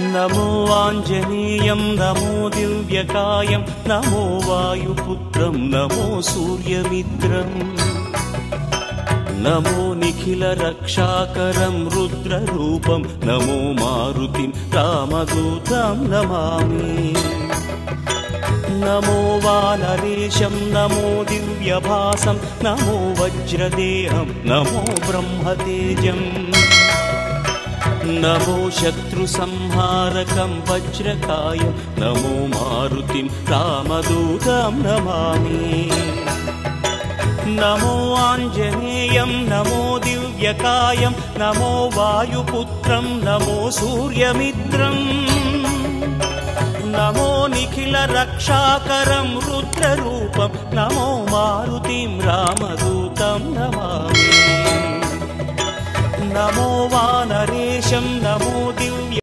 नमो आञ्जनेयं नमो दिव्यकायं नमो वायुपुत्रं नमो सूर्यमित्रम् नमो निखिलरक्षाकरं रुद्ररूपं नमो मारुतिं रामदूतं Namami नमो वानरेशं नमो दिव्यभासं नमो वज्रदेहं नमो ब्रह्मतेजम् नमो शत्रुसंहारकं वज्रकायं नमो मारुतिं रामदूतं Namami नमो आञ्जनेयं नमो दिव्यकायं नमो वायुपुत्रं नमो सूर्यमित्रम् नमो निखिलरक्षाकरं रुद्ररूपं नमो मारुतिं रामदूतं Namami नमो वानरेशं नमो दिव्य